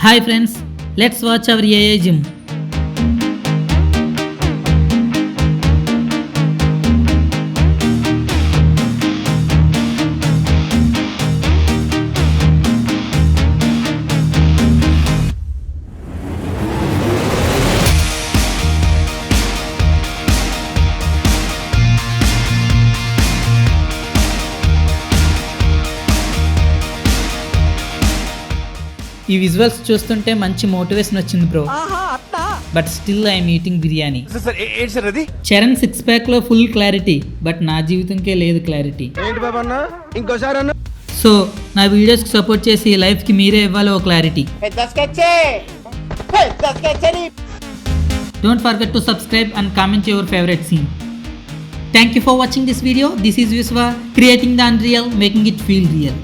Hi friends, let's watch our AI gym. ఈ visuals చూస్తుంటే మంచి మోటివేషన్ వచ్చింది bro. But still I'm eating biryani. Charan six pack లో full clarity, but నా జీవితంకే లేదు క్లారిటీ. సో నా వీడియోస్ కి సపోర్ట్ చేసి లైఫ్ కి మీరే ఇవ్వాలి ఓ clarity. Don't forget to subscribe and comment your favourite scene. Thank you for watching this video. This is Viswa, creating the unreal, making it feel real.